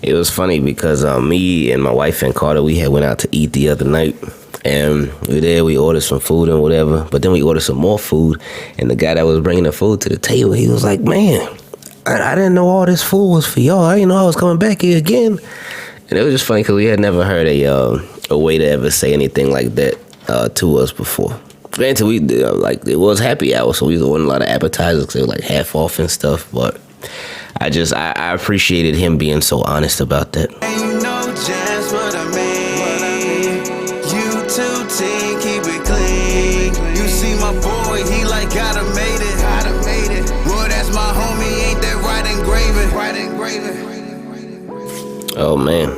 It was funny because me and my wife and Carter, we had went out to eat the other night. And we ordered some food and whatever. But then we ordered some more food. And the guy that was bringing the food to the table, he was like, man, I didn't know all this food was for y'all. I didn't know I was coming back here again. And it was just funny because we had never heard a waiter ever say anything like that to us before. Granted, it was happy hour, so we was ordering a lot of appetizers because they were like half off and stuff. But I appreciated him being so honest about that. And you know just what I mean. You too, team, keep it clean. You see my boy, he like gotta made it. Boy, that's my homie, ain't that right engraving? Oh man,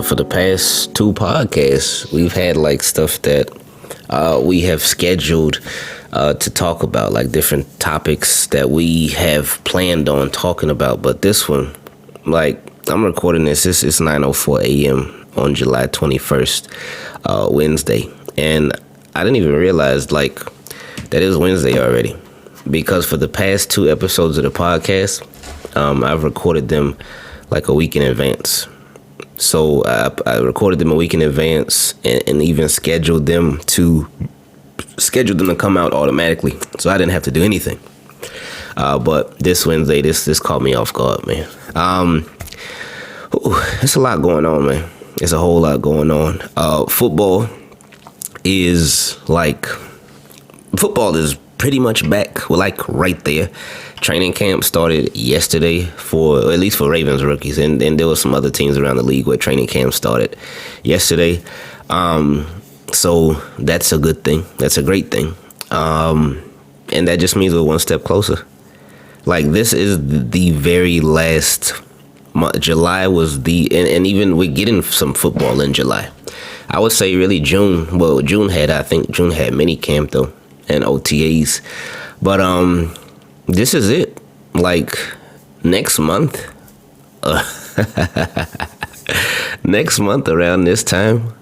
for the past 2 podcasts, we've had like stuff that we have scheduled to talk about, like different topics that we have planned on talking about. But this one, like, I'm recording this. It's 9:04 a.m. on July 21st, Wednesday, and I didn't even realize like that it was Wednesday already, because for the past 2 episodes of the podcast, I've recorded them like a week in advance. So I recorded them a week in advance and even scheduled them to come out automatically, so I didn't have to do anything. But this Wednesday, this caught me off guard, man. It's a lot going on, man. It's a whole lot going on. Football is pretty much back. We're like right there. Training camp started yesterday at least for Ravens rookies, and there were some other teams around the league where training camp started yesterday. So that's a good thing. That's a great thing. And that just means we're one step closer. Like, this is the very last month. July was and even we're getting some football in July. I would say really June. Well, June had mini camp though and OTAs. But this is it. Like, next month, around this time,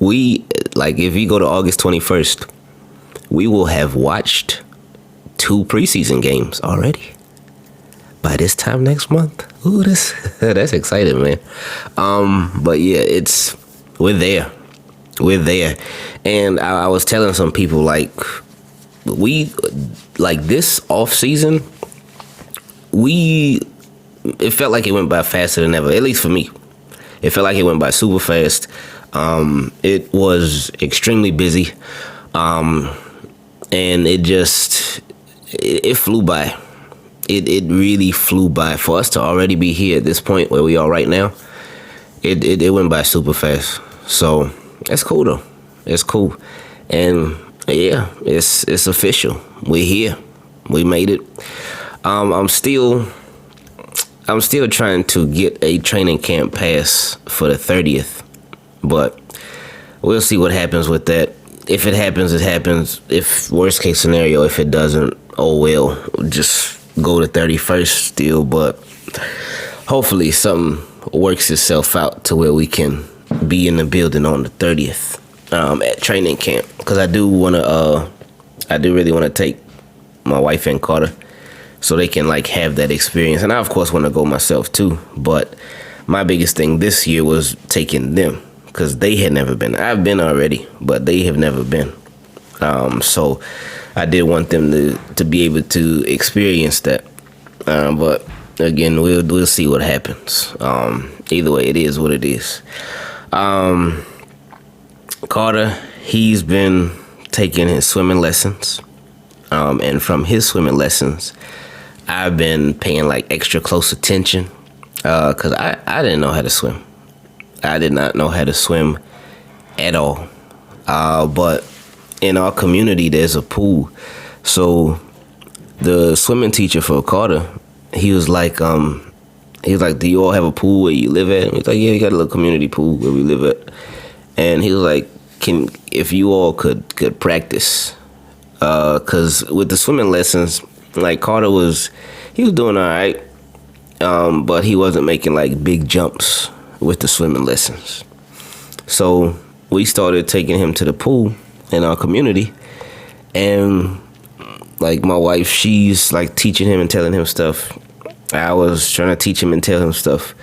if you go to August 21st, we will have watched 2 preseason games already. By this time next month. Ooh, that's exciting, man. But yeah, we're there. And I was telling some people, like, this off season, it felt like it went by faster than ever. At least for me, it felt like it went by super fast. It was extremely busy, and it flew by. It really flew by. For us to already be here at this point where we are right now, it went by super fast. So it's cool though. It's cool, and yeah, it's official. We're here. We made it. I'm still trying to get a training camp pass for the 30th, but we'll see what happens with that. If it happens, it happens. If worst case scenario, if it doesn't, oh well, just go to 31st still. But hopefully something works itself out to where we can be in the building on the 30th at training camp, because I do really want to take my wife and Carter so they can like have that experience. And I of course want to go myself too, but my biggest thing this year was taking them, because they had never been. I've been already, but they have never been. So I did want them to be able to experience that. But again, we'll see what happens. Either way, it is what it is. Carter, he's been taking his swimming lessons. And from his swimming lessons, I've been paying like extra close attention, because I didn't know how to swim. I did not know how to swim at all. But in our community, there's a pool. So the swimming teacher for Carter, he was like, do you all have a pool where you live at? He's like, yeah, we got a little community pool where we live at. And he was like, if you all could practice, because with the swimming lessons, like Carter he was doing all right, but he wasn't making like big jumps with the swimming lessons. So we started taking him to the pool in our community, and like my wife, she's like teaching him and telling him stuff. I was trying to teach him and tell him stuff.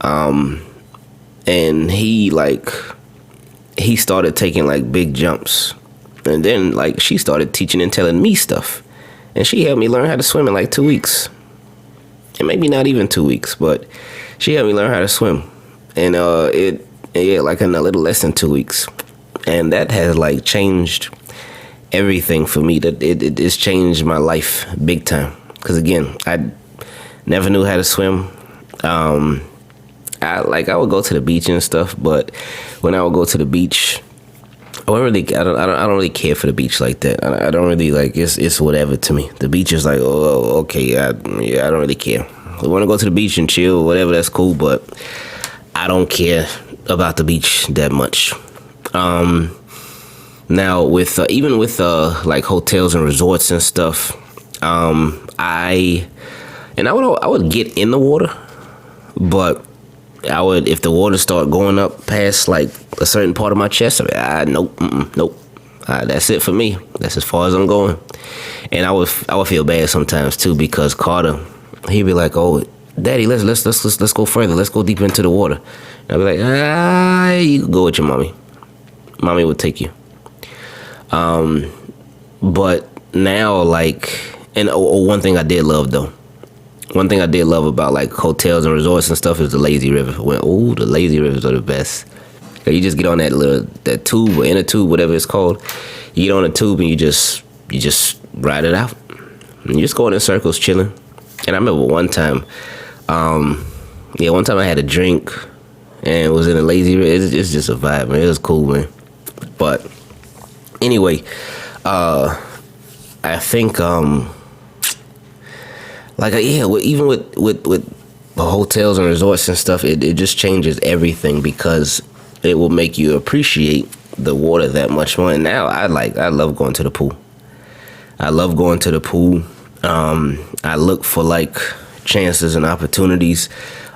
And he started taking like big jumps, and then like she started teaching and telling me stuff, and she helped me learn how to swim in like 2 weeks, and maybe not even 2 weeks, but she helped me learn how to swim, and like in a little less than 2 weeks, and that has like changed everything for me. That it's changed my life big time, because again, I never knew how to swim. I would go to the beach and stuff, but when I would go to the beach, I don't really care for the beach like that. I don't really like, it's whatever to me. The beach is like, oh, okay, I don't really care. I want to go to the beach and chill, whatever, that's cool, but I don't care about the beach that much. Now with even with like hotels and resorts and stuff, I would get in the water, but I would, if the water start going up past like a certain part of my chest, nope. That's it for me. That's as far as I'm going. And I would feel bad sometimes too, because Carter, he'd be like, "Oh, Daddy, let's go further. Let's go deeper into the water." And I'd be like, "You go with your mommy. Mommy would take you." But now, like, and one thing I did love though. One thing I did love about like hotels and resorts and stuff is the lazy river. The lazy rivers are the best. You just get on that tube or inner tube, whatever it's called. You get on a tube and you just ride it out. And you just going in circles, chilling. And I remember one time I had a drink and was in a lazy river. It's just a vibe, man. It was cool, man. But anyway, I think even with hotels and resorts and stuff, it just changes everything, because it will make you appreciate the water that much more. And now I love going to the pool. I love going to the pool. I look for like chances and opportunities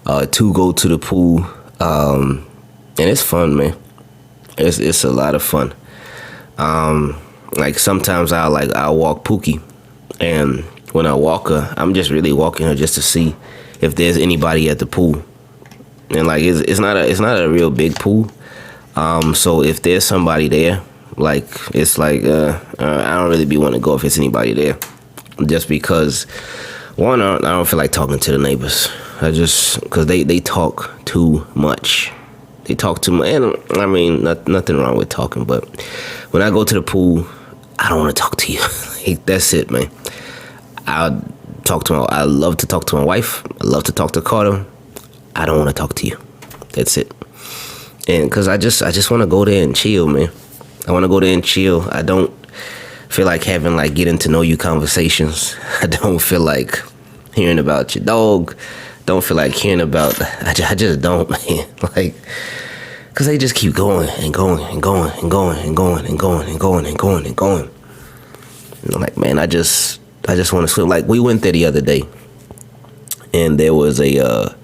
to go to the pool, and it's fun, man. It's a lot of fun. Like sometimes I'll walk Pookie, and when I walk her, I'm just really walking her just to see if there's anybody at the pool. And like it's not a real big pool, so if there's somebody there, like it's like I don't really be wanting to go if it's anybody there, just because one, I don't feel like talking to the neighbors. Because they talk too much. They talk too much, and I mean nothing wrong with talking, but when I go to the pool, I don't want to talk to you. Like, that's it, man. I love to talk to my wife. I love to talk to Carter. I don't want to talk to you. That's it. And because I just want to go there and chill, man. I want to go there and chill. I don't feel like having like getting to know you conversations. I don't feel like hearing about your dog. Don't feel like hearing about. I just don't, man. Like, because they just keep going and going and going and going and going and going and going and going and going. And I'm like, man, I just want to swim. Like, we went there the other day, and there was a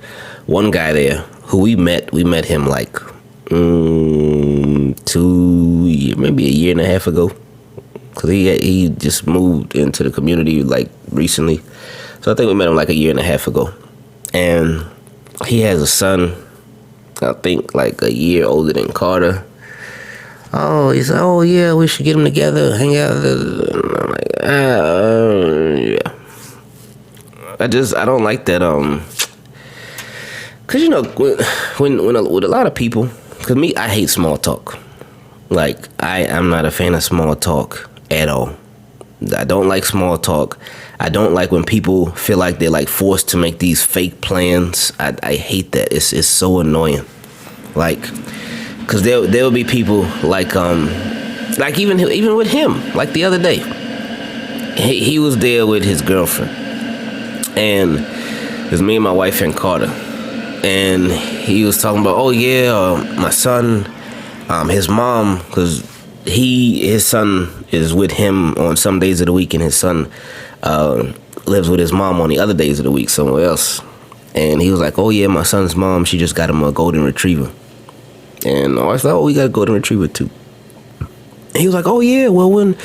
one guy there who we met him like 2 years, maybe a year and a half ago, because he just moved into the community like recently. So I think we met him like a year and a half ago, and he has a son, I think like a year older than Carter. Oh, he's like, oh yeah, we should get them together, hang out. And I'm like, yeah. I don't like that. Cause you know, when with a lot of people, cause me, I hate small talk. Like I'm not a fan of small talk at all. I don't like small talk. I don't like when people feel like they're like forced to make these fake plans. I hate that. It's so annoying. Like, cause there'll be people like even with him, like the other day, he was there with his girlfriend, and it was me and my wife and Carter, and he was talking about, oh yeah, my son, his mom, cause his son is with him on some days of the week, and his son lives with his mom on the other days of the week somewhere else. And he was like, oh yeah, my son's mom, she just got him a golden retriever. And I was like, oh, we got a golden retriever too. And he was like, oh yeah, well when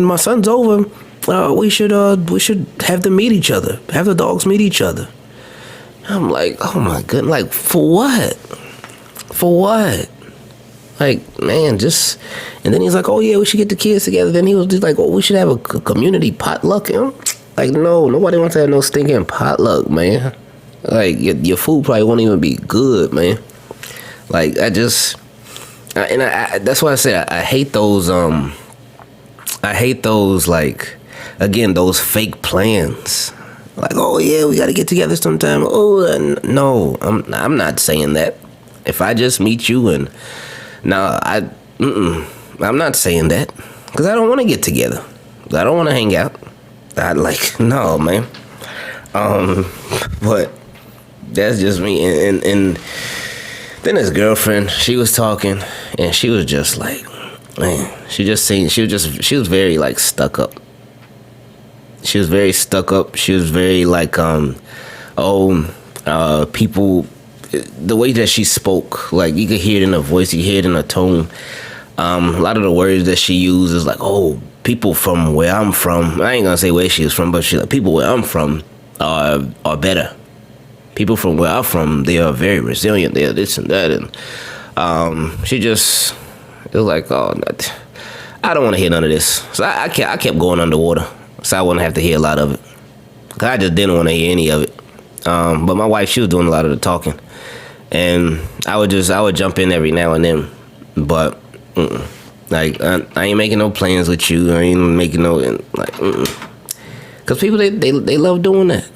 my son's over, we should have them meet each other, have the dogs meet each other. I'm like, oh my goodness, like for what? For what? Like, man, just. And then he's like, oh yeah, we should get the kids together. Then he was just like, oh, we should have a community potluck. And I'm like, no, nobody wants to have no stinking potluck, man. Like, your food probably won't even be good, man. Like, that's why I said I hate those. I hate those, like, again, those fake plans. Like, oh yeah, we got to get together sometime. Oh no, I'm not saying that. If I just meet you and I'm not saying that because I don't want to get together. I don't want to hang out. No, man. But that's just me. And then his girlfriend, she was talking, and she was just like, man, she was very like stuck up. She was very stuck up. She was very like, people. The way that she spoke, like you could hear it in her voice, you could hear it in her tone. A lot of the words that she used is like, oh, people from where I'm from. I ain't gonna say where she is from, but she like, people where I'm from are better. People from where I'm from, they are very resilient. They are this and that, and it was like, oh, I don't want to hear none of this. So I kept going underwater, so I wouldn't have to hear a lot of it. Cause I just didn't want to hear any of it. But my wife, she was doing a lot of the talking, and I would jump in every now and then, but like I ain't making no plans with you. I ain't making no like, cause people they love doing that.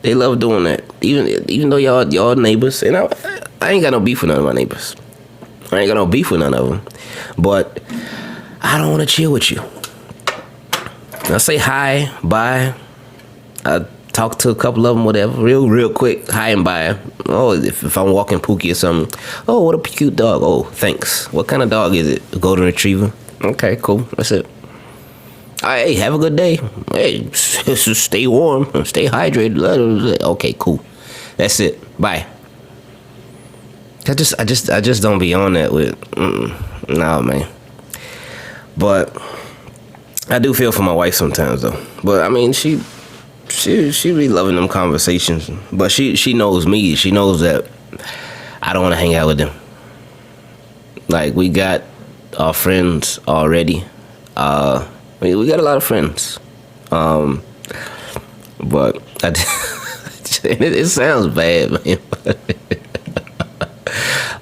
They love doing that. Even though y'all neighbors, and I ain't got no beef with none of my neighbors. I ain't got no beef with none of them, but I don't want to chill with you. I say hi, bye. I talk to a couple of them, whatever, real quick, hi and bye. Oh, if I'm walking Pookie or something, oh, what a cute dog. Oh, thanks. What kind of dog is it? A golden retriever? Okay, cool. That's it. Hey, have a good day. Hey, stay warm, stay hydrated. Okay, cool. That's it. Bye. I just don't be on that with. Nah, man. But I do feel for my wife sometimes, though. But I mean, she be loving them conversations. But she knows me. She knows that I don't want to hang out with them. Like, we got our friends already. We got a lot of friends. But it sounds bad, man.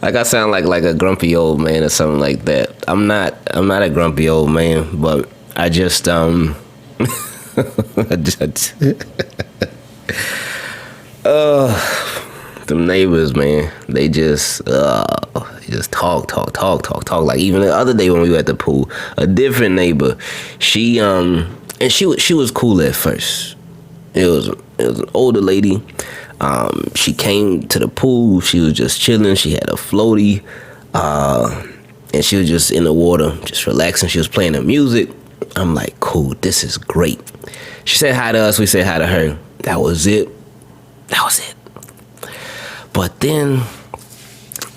Like I sound like a grumpy old man or something like that. I'm not a grumpy old man, but I just them neighbors, man, they just talk. Like even the other day when we were at the pool, a different neighbor, she was cool at first. It was an older lady. She came to the pool. She was just chilling. She had a floaty, and she was just in the water, just relaxing. She was playing the music. I'm like, cool, this is great. She said hi to us. We said hi to her. That was it. But then,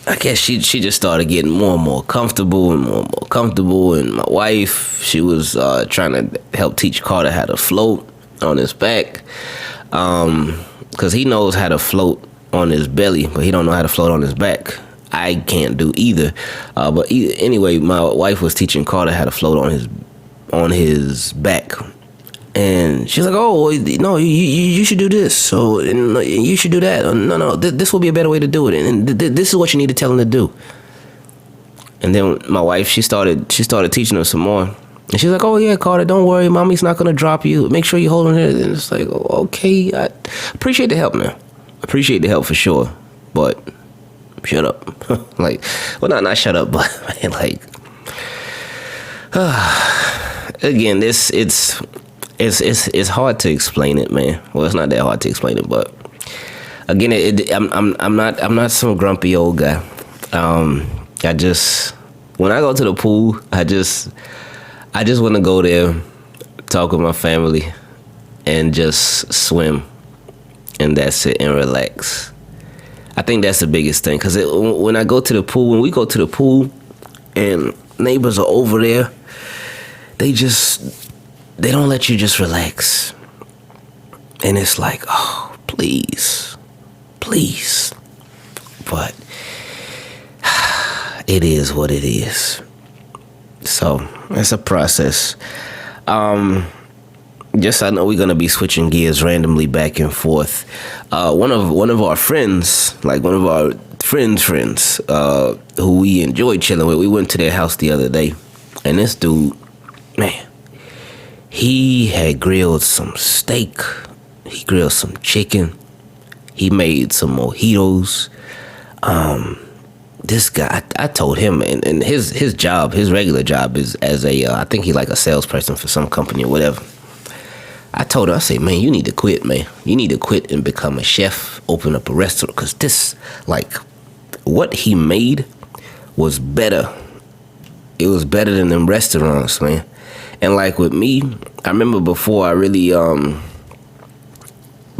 I guess she just started getting more and more comfortable. And my wife, she was trying to help teach Carter how to float on his back. Because he knows how to float on his belly, but he don't know how to float on his back. I can't do either. Anyway, my wife was teaching Carter how to float on his back. And she's like, oh, no, you should do this. So you should do that. No, this will be a better way to do it. And this is what you need to tell him to do. And then my wife, she started teaching her some more. And she's like, oh, yeah, Carter, don't worry. Mommy's not going to drop you. Make sure you hold on here. And it's like, oh, okay. I appreciate the help, man. Appreciate the help for sure. But shut up. Like, well, not shut up, but, man, like, again, it's hard to explain it, man. Well, it's not that hard to explain it, but again, I'm not some grumpy old guy. When I go to the pool, I just want to go there, talk with my family, and just swim, and that's it, and relax. I think that's the biggest thing, because when we go to the pool, and neighbors are over there, they don't let you just relax. And it's like, oh, please please. But it is what it is. So it's a process. Just I know we're gonna be switching gears randomly back and forth. One of our friends, like one of our friends, who we enjoyed chilling with, we went to their house the other day, and this dude, man, he had grilled some steak, he grilled some chicken, he made some mojitos. This guy, I told him, and his job, his regular job is as a, I think he like a salesperson for some company or whatever. I told him, I said, man, you need to quit, man. You need to quit and become a chef, open up a restaurant, because this, like, what he made was better. It was better than them restaurants, man. And like with me, I remember before I really,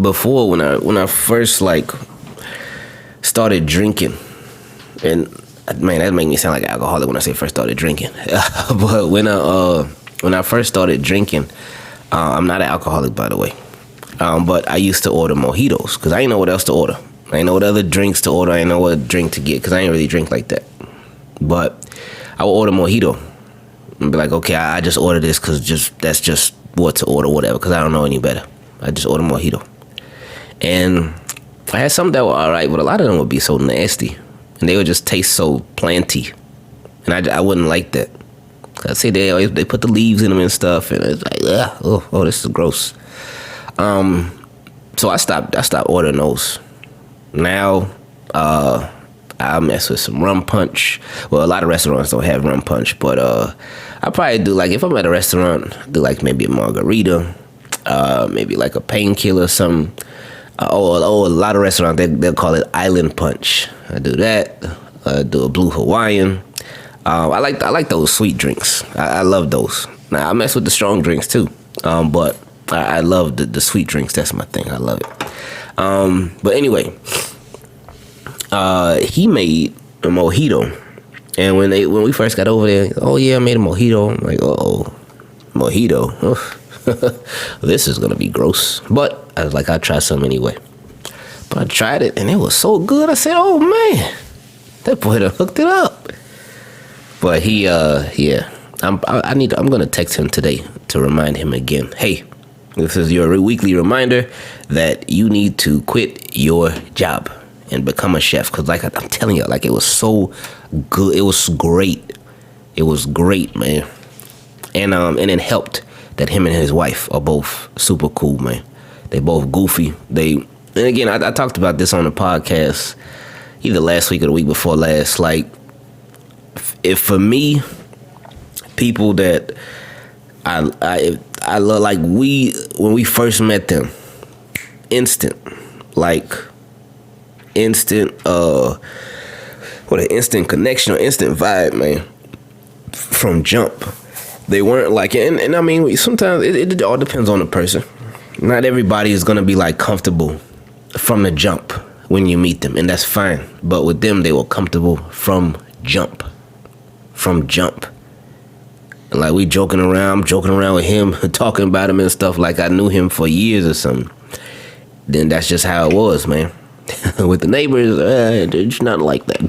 before when I first like started drinking, and man, that made me sound like an alcoholic when I say first started drinking. But when I first started drinking, I'm not an alcoholic, by the way. But I used to order mojitos because I didn't know what else to order. I didn't know what other drinks to order. I didn't know what drink to get because I didn't really drink like that. But I would order mojito and be like, okay, I just order this because that's just what to order, whatever, because I don't know any better. I just order mojito. And I had some that were all right, but a lot of them would be so nasty. And they would just taste so planty. And I wouldn't like that. I say they put the leaves in them and stuff, and it's like, oh, this is gross. So I stopped ordering those. Now, I mess with some rum punch. Well, a lot of restaurants don't have rum punch, but I probably do, like, if I'm at a restaurant, do like maybe a margarita, maybe like a painkiller or something. A lot of restaurants, they'll call it island punch. I do that. Do a blue Hawaiian. I like those sweet drinks. I love those. Now I mess with the strong drinks too, but I love the sweet drinks. That's my thing. I love it. But anyway, he made a mojito, and when we first got over there, oh yeah, I made a mojito. I'm like, mojito. This is gonna be gross. But I was like, I'll try some anyway. But I tried it, and it was so good. I said, oh man, that boy done hooked it up. But he, yeah, I'm gonna text him today to remind him again. Hey, this is your weekly reminder that you need to quit your job and become a chef. Cause like I'm telling you, like it was so good. It was great. It was great, man. And it helped that him and his wife are both super cool, man. They both goofy. And again, I talked about this on the podcast either last week or the week before last. Like, if for me, people that I love, like when we first met them, instant an instant connection or instant vibe, man, from jump. They weren't like, and I mean, sometimes it all depends on the person. Not everybody is gonna be like comfortable from the jump when you meet them, and that's fine. But with them, they were comfortable from jump. And like I'm joking around with him, talking about him and stuff like I knew him for years or something. Then that's just how it was, man. With the neighbors, it's not like that.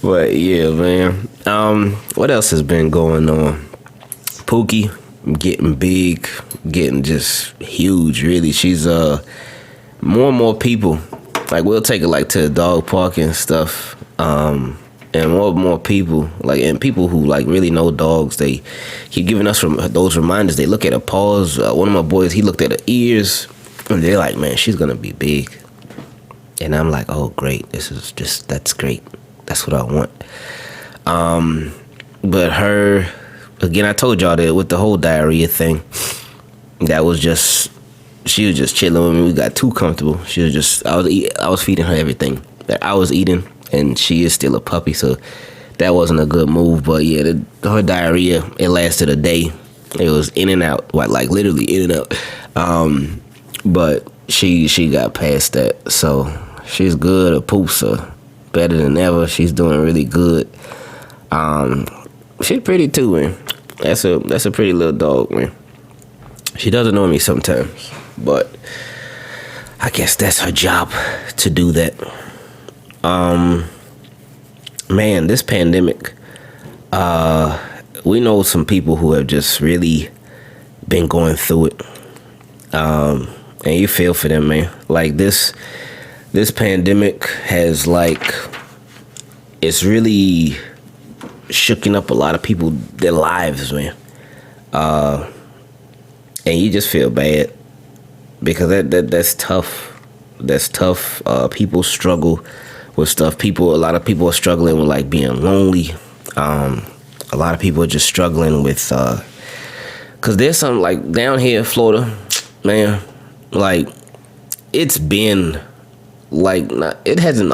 But yeah, man. What else has been going on? Pookie getting big, getting just huge. Really, she's more and more people. Like we'll take her like to the dog park and stuff. And more people, like, and people who like really know dogs, they keep giving us those reminders. They look at her paws. One of my boys, he looked at her ears, and they're like, man, she's gonna be big. And I'm like, oh great, that's great. That's what I want. But her, again, I told y'all that with the whole diarrhea thing, she was just chilling with me. We got too comfortable. I was feeding her everything that I was eating. And she is still a puppy, so that wasn't a good move. But yeah, her diarrhea, it lasted a day. It was in and out, like literally in and out. But she got past that, so she's good. Her poops are better than ever. She's doing really good. She's pretty too, man. That's a pretty little dog, man. She doesn't know me sometimes, but I guess that's her job to do that. Man, this pandemic, we know some people who have just really been going through it. And you feel for them, man. Like this pandemic has it's really shooking up a lot of people, their lives, man. And you just feel bad because that's tough. That's tough. People struggle with stuff. A lot of people are struggling with like being lonely. A lot of people are just struggling with, cause there's some like down here in Florida, man, like it's been like, it hasn't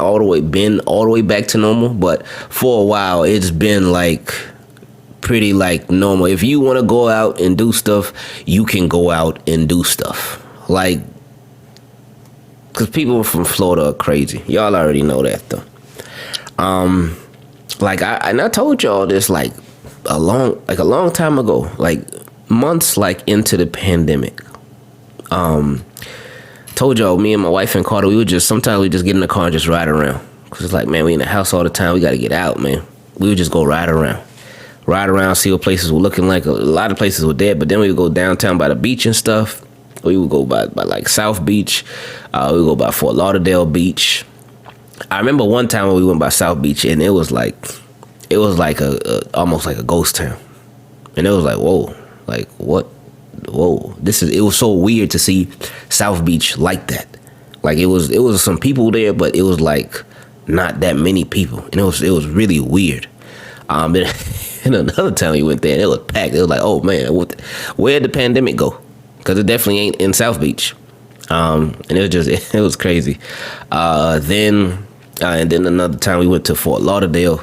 been all the way back to normal, but for a while it's been like pretty like normal. If you want to go out and do stuff, you can go out and do stuff. Like, cause people from Florida are crazy. Y'all already know that though. Like I told y'all this like a long time ago, like months like into the pandemic. Told y'all, me and my wife and Carter, sometimes we just get in the car and just ride around. Cause it's like, man, we in the house all the time. We got to get out, man. We would just go ride around, see what places were looking like. A lot of places were dead, but then we would go downtown by the beach and stuff. We would go by like South Beach. We would go by Fort Lauderdale Beach. I remember one time when we went by South Beach and it was like almost like a ghost town. And it was like, whoa, like what? Whoa, it was so weird to see South Beach like that. Like it was some people there, but it was like not that many people. And it was really weird. And another time we went there and it was packed. It was like, oh man, where'd the pandemic go? Because it definitely ain't in South Beach. And it was crazy. Then another time we went to Fort Lauderdale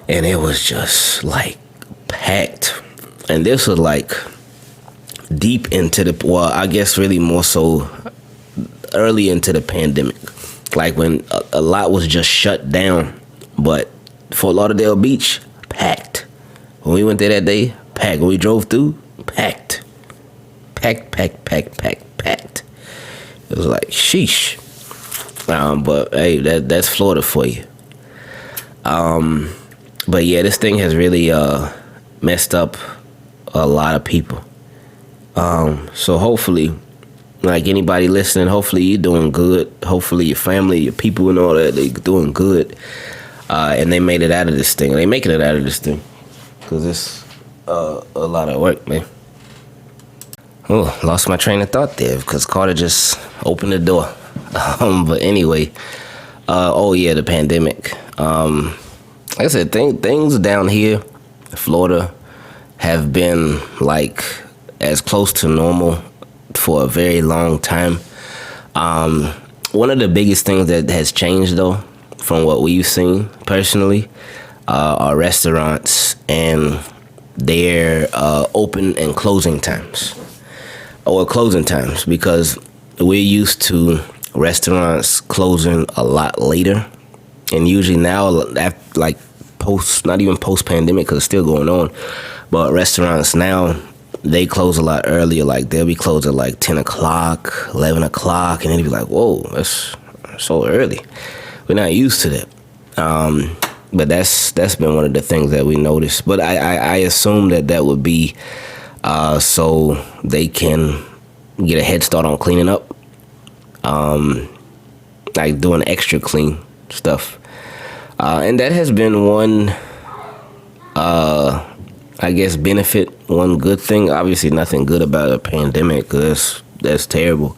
and it was just like packed. And this was like deep into I guess really more so early into the pandemic. Like when a lot was just shut down. But Fort Lauderdale Beach, packed. When we went there that day, packed. When we drove through, packed. Packed. It was like, sheesh. But hey, that's Florida for you. But yeah, this thing has really messed up a lot of people. So hopefully, like anybody listening, hopefully you're doing good. Hopefully your family, your people and all that, they're doing good. And they made it out of this thing. They making it out of this thing. Because it's a lot of work, man. Oh, lost my train of thought there because Carter just opened the door. But anyway, the pandemic. Like I said, things down here in Florida have been like as close to normal for a very long time. One of the biggest things that has changed though, from what we've seen personally, are restaurants and their open and closing times. Or closing times, because we're used to restaurants closing a lot later. And usually now, like not even post-pandemic, because it's still going on, but restaurants now, they close a lot earlier. Like they'll be closed at like 10 o'clock, 11 o'clock, and then you'll be like, whoa, that's so early. We're not used to that. But that's been one of the things that we noticed. But I assume that would be so they can get a head start on cleaning up, like doing extra clean stuff. And that has been one, I guess, benefit, one good thing. Obviously nothing good about a pandemic, because that's terrible.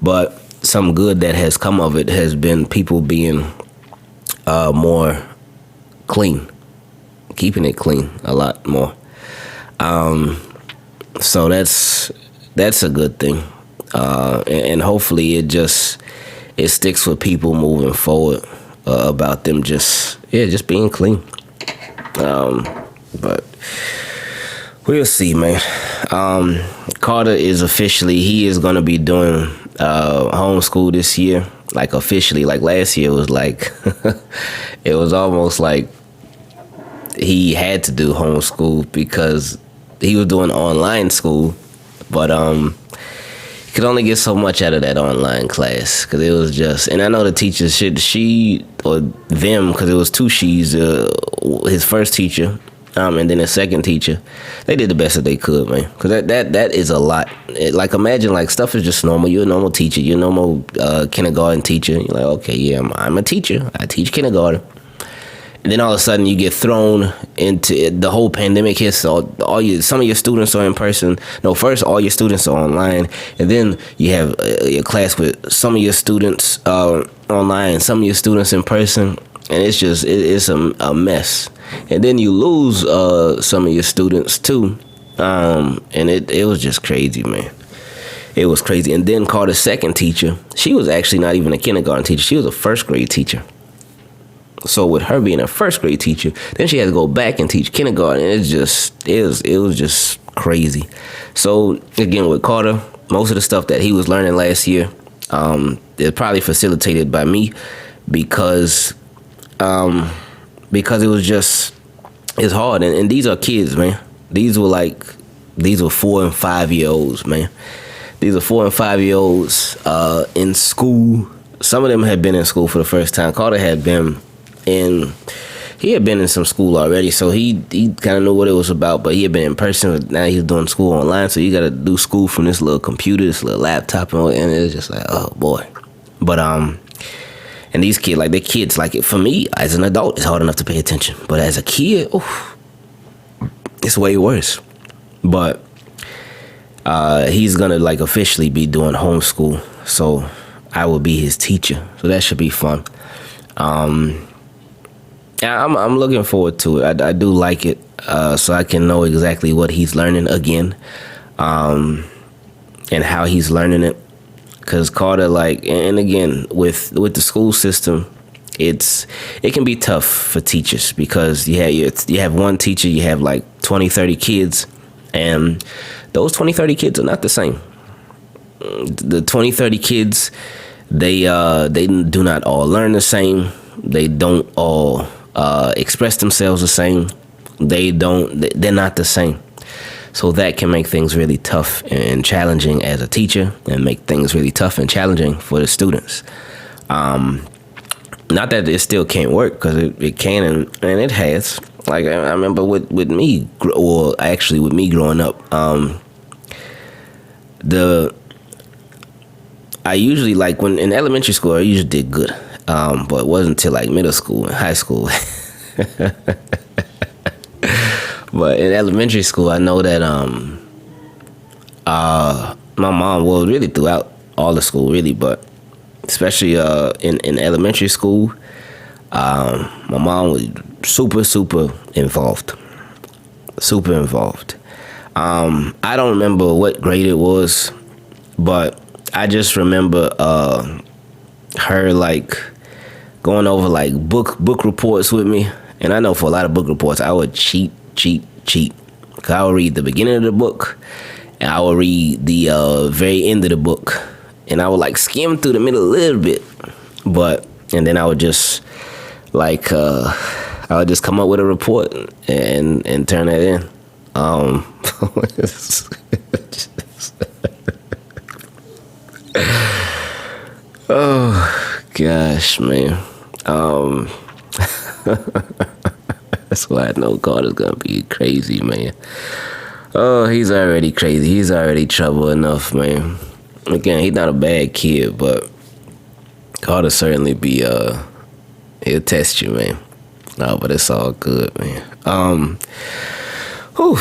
But some good that has come of it has been people being more clean, keeping it clean a lot more. So that's a good thing, and hopefully it sticks with people moving forward about them just being clean. But we'll see, man. Carter is going to be doing homeschool this year, like officially. Like last year was like it was almost like he had to do homeschool because he was doing online school, but could only get so much out of that online class because it was just, and I know the teachers, she or them, because it was two she's, his first teacher, and then his second teacher, they did the best that they could, man. Because that is a lot. Like, imagine, like, stuff is just normal. You're a normal teacher. You're a normal kindergarten teacher. You're like, okay, yeah, I'm a teacher. I teach kindergarten. And then all of a sudden you get thrown into the whole pandemic hits. So some of your students are in person. No, first all your students are online, and then you have your class with some of your students online and some of your students in person, and it's just it's a mess. And then you lose some of your students too, and it was just crazy, man. It was crazy. And then Carter's second teacher, she was actually not even a kindergarten teacher. She was a first grade teacher. So with her being a first grade teacher, then she had to go back and teach kindergarten. And it was just crazy. So again, with Carter, most of the stuff that he was learning last year, is probably facilitated by me because it was just, it's hard. And these are kids, man. These were 4 and 5 year olds, man. These are 4 and 5 year olds in school. Some of them had been in school for the first time. Carter had been he had been in some school already, so he kind of knew what it was about, but he had been in person, but now he's doing school online, so you got to do school from this little computer, this little laptop, and it's just like, oh boy. But and these kids, like, they're kids. Like, for me as an adult, it's hard enough to pay attention, but as a kid, oof, it's way worse. But he's gonna, like, officially be doing homeschool, so I will be his teacher, so that should be fun. I'm looking forward to it. I do like it, so I can know exactly what he's learning again, and how he's learning it. Cause Carter, like, and again with the school system, it can be tough for teachers because you have one teacher, you have like 20, 30 kids, and those 20, 30 kids are not the same. The 20, 30 kids, they do not all learn the same. They don't all express themselves the same. They're not the same. So that can make things really tough and challenging as a teacher, and make things really tough and challenging for the students. Not that it still can't work, because it can, and it has. Like, I remember with me, or actually with me growing up, I usually, like, when in elementary school, I usually did good. But it wasn't until like middle school and high school. But in elementary school, I know that my mom, well, really throughout all the school, really, but especially in elementary school, my mom was super involved. Super involved. I don't remember what grade it was, but I just remember her, like, going over like book reports with me. And I know for a lot of book reports, I would cheat. Cause I would read the beginning of the book, and I would read the very end of the book, and I would, like, skim through the middle a little bit, and then I would just, like, I would just come up with a report and turn that in. Oh gosh, man. That's why I know Carter's gonna be crazy, man. Oh, he's already crazy. He's already trouble enough, man. Again, he's not a bad kid, but Carter certainly be he'll test you, man. No, but it's all good, man. Whew.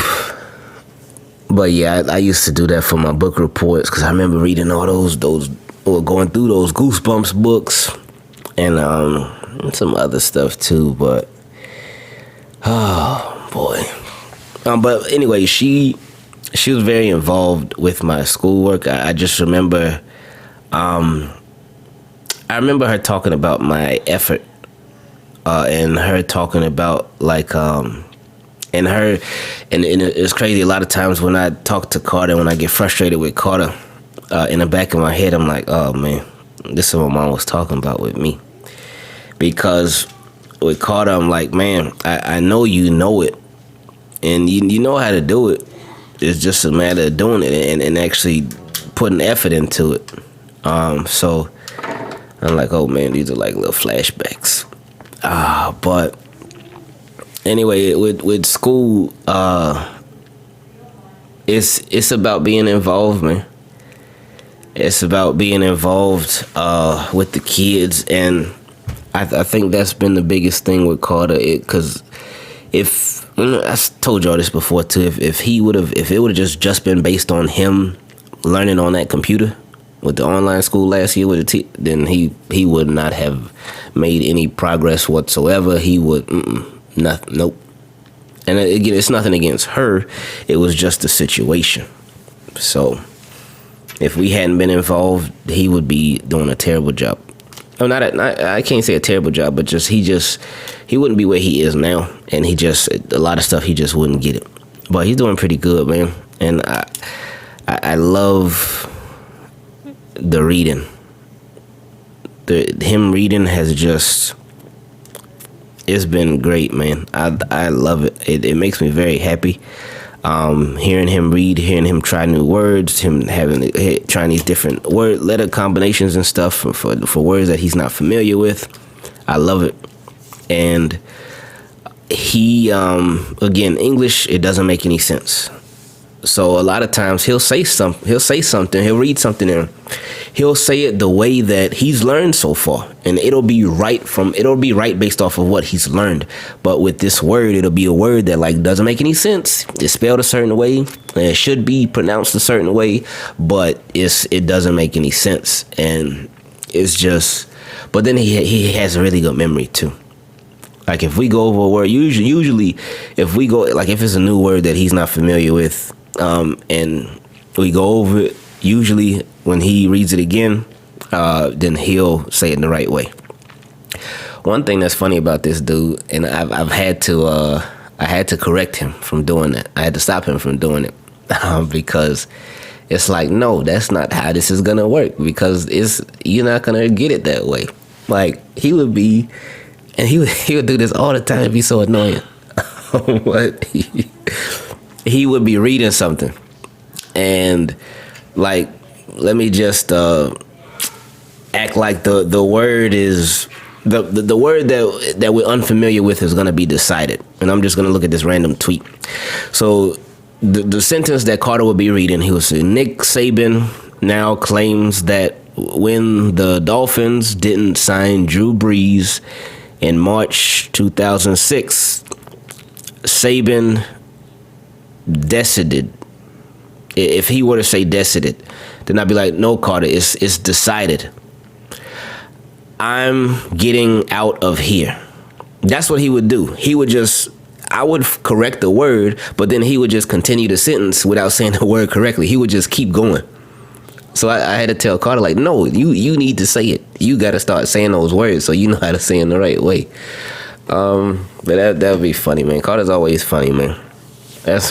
But yeah, I used to do that for my book reports, because I remember reading all those or going through those Goosebumps books, and some other stuff too. But oh boy. But anyway, she was very involved with my schoolwork. I just remember, I remember her talking about my effort, and her talking about, like, and it's crazy. A lot of times when I talk to Carter, when I get frustrated with Carter, in the back of my head, I'm like, oh man, this is what mom was talking about with me. Because with Carter, I'm like, man, I know you know it, and you know how to do it. It's just a matter of doing it and actually putting effort into it. So I'm like, oh man, these are like little flashbacks. But anyway, with school, it's about being involved, man. It's about being involved with the kids, and I think that's been the biggest thing with Carter. Because I told y'all this before too. If it would have just been based on him learning on that computer with the online school last year with then he would not have made any progress whatsoever. He would nothing. Nope. And again, it's nothing against her. It was just the situation. So if we hadn't been involved, he would be doing a terrible job. Oh, I can't say a terrible job, but he wouldn't be where he is now, and a lot of stuff he just wouldn't get it. But he's doing pretty good, man, and I love the reading. Him reading has just, it's been great, man. I love it. It makes me very happy. Hearing him read, hearing him try new words, him trying these different letter combinations and stuff for words that he's not familiar with. I love it. And he, again, English, it doesn't make any sense. So a lot of times he'll say something, he'll read something, and he'll say it the way that he's learned so far, and it'll be right based off of what he's learned. But with this word, it'll be a word that like doesn't make any sense. It's spelled a certain way, and it should be pronounced a certain way, but it doesn't make any sense, and it's just. But then he has a really good memory too. Like if we go over a word, usually if we go, like if it's a new word that he's not familiar with, and we go over it, usually when he reads it again, then he'll say it in the right way. One thing that's funny about this dude, and I had to correct him from doing that. I had to stop him from doing it because it's like, no, that's not how this is gonna work, because you're not gonna get it that way. Like he would do this all the time. It'd be so annoying. But he would be reading something, and like, let me just act like the word is the word that we're unfamiliar with is gonna be decided, and I'm just gonna look at this random tweet. So the sentence that Carter would be reading, he would say, Nick Saban now claims that when the Dolphins didn't sign Drew Brees in March 2006, Saban decided. If he were to say decided, then I'd be like, no, Carter, it's decided. I'm getting out of here. That's what he would do. I would correct the word, but then he would just continue the sentence without saying the word correctly. He would just keep going. So I had to tell Carter, like, no, you need to say it. You got to start saying those words so you know how to say it in the right way. But that would be funny, man. Carter's always funny, man. He's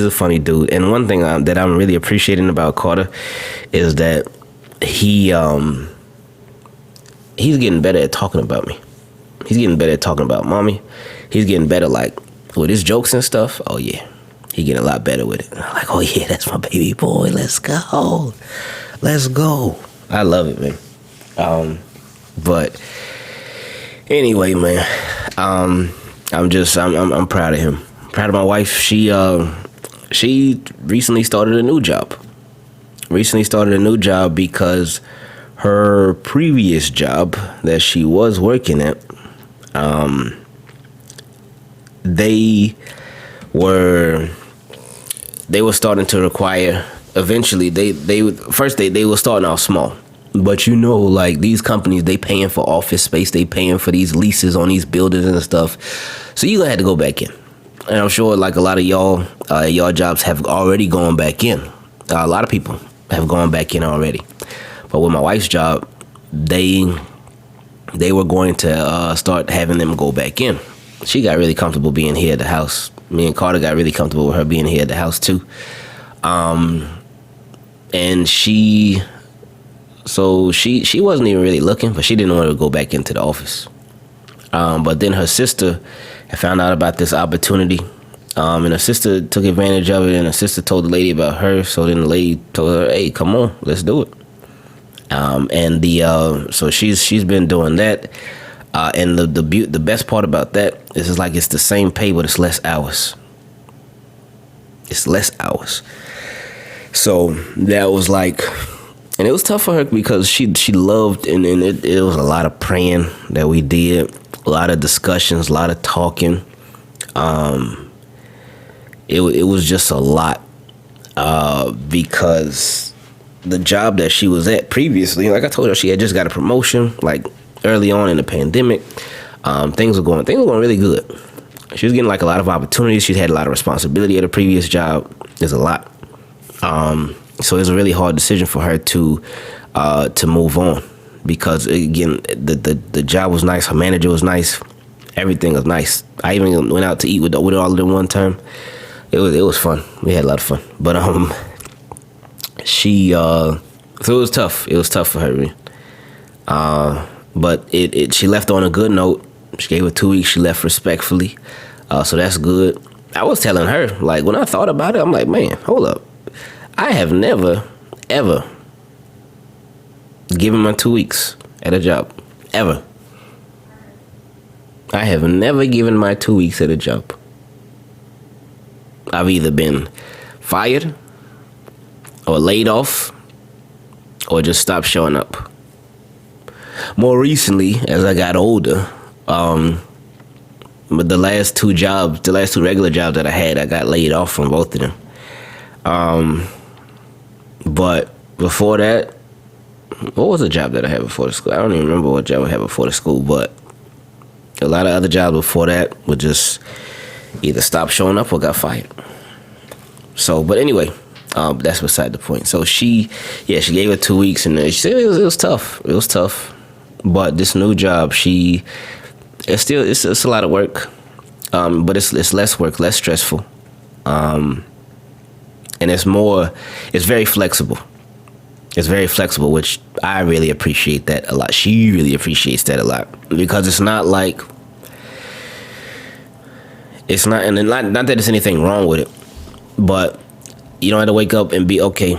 a funny dude. And one thing that I'm really appreciating about Carter is that he's getting better at talking about me. He's getting better at talking about mommy. He's getting better, like, with his jokes and stuff. Oh, yeah. He getting a lot better with it. I'm like, oh, yeah, that's my baby boy. Let's go. Let's go. I love it, man. But anyway, man, I'm proud of him. Proud of my wife. She recently started a new job. Because her previous job that she was working at, they were starting to require. Eventually, they were starting off small, but like these companies, they paying for office space, they paying for these leases on these buildings and stuff. So you gonna have to go back in, and I'm sure like a lot of y'all jobs have already gone back in. A lot of people have gone back in already, but with my wife's job, they were going to start having them go back in. She got really comfortable being here at the house. Me and Carter got really comfortable with her being here at the house too. And she wasn't even really looking, but she didn't want to go back into the office. But then her sister had found out about this opportunity And her sister took advantage of it, and her sister told the lady about her. So then the lady told her, "Hey, come on, let's do it." So she's been doing that. And the best part about that is it's the same pay, but it's less hours. It's less hours. So that was and it was tough for her because she loved, and it was a lot of praying that we did, a lot of discussions, a lot of talking. It was just a lot because the job that she was at previously, like I told her, she had just got a promotion early on in the pandemic. Things were going really good. She was getting a lot of opportunities. She had a lot of responsibility at her previous job. There's a lot. So it was a really hard decision for her to move on because, again, the job was nice. Her manager was nice. Everything was nice. I even went out to eat with all of them one time. It was fun. We had a lot of fun. But so it was tough. It was tough for her. But she left on a good note. She gave her 2 weeks. She left respectfully. So that's good. I was telling her, when I thought about it, I'm like, man, hold up. I have never, ever given my 2 weeks at a job. Ever. I have never given my 2 weeks at a job. I've either been fired or laid off or just stopped showing up. More recently, as I got older, but the last two regular jobs that I had, I got laid off from both of them. But before that, what was the job that I had before the school? I don't even remember what job I had before the school, but a lot of other jobs before that would just either stop showing up or got fired. So, but anyway, that's beside the point. So she gave her 2 weeks, and she said it was tough. It was tough. But this new job, it's a lot of work, but it's less work, less stressful, and it's very flexible. It's very flexible, which I really appreciate that a lot. She really appreciates that a lot because it's not and not that there's anything wrong with it, but you don't have to wake up and be okay.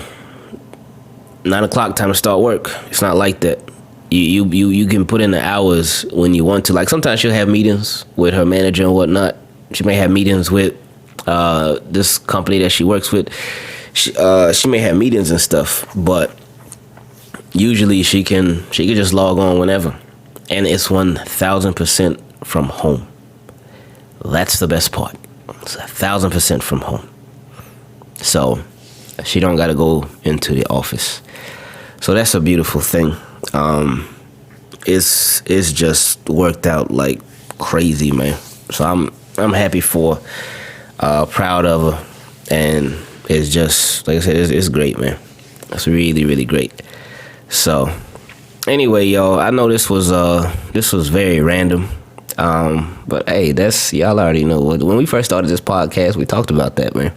9 o'clock, time to start work. It's not like that. You can put in the hours when you want to. Sometimes she'll have meetings with her manager and whatnot. She may have meetings with this company that she works with. She may have meetings and stuff, but usually she can just log on whenever, and it's 1,000% from home. That's the best part. It's 1,000% from home, so she don't got to go into the office. So that's a beautiful thing. It's just worked out like crazy, man. So I'm happy for, proud of her, and it's just like I said, it's great, man. It's really, really great. So anyway, y'all, I know this was very random, but hey, y'all already know when we first started this podcast, we talked about that, man.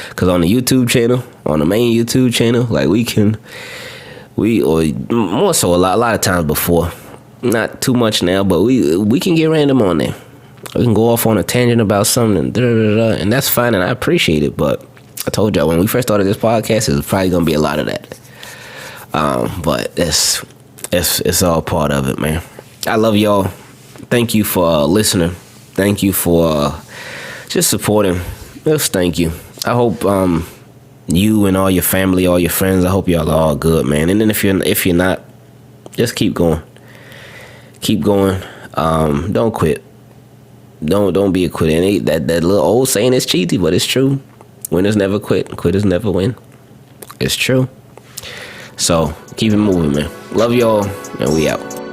Because on the YouTube channel, on the main YouTube channel, or more so a lot of times before, not too much now, but we can get random on there. We can go off on a tangent about something, and that's fine, and I appreciate it. But I told y'all when we first started this podcast, it's probably gonna be a lot of that. But it's all part of it, man. I love y'all. Thank you for listening. Thank you for just supporting. Just thank you. I hope you and all your family, all your friends, I hope y'all are all good, man. And then if you're not, just keep going. Keep going. Don't quit. Don't be a quitter. And that little old saying is cheesy, but it's true. Winners never quit. Quitters never win. It's true. So keep it moving, man. Love y'all, and we out.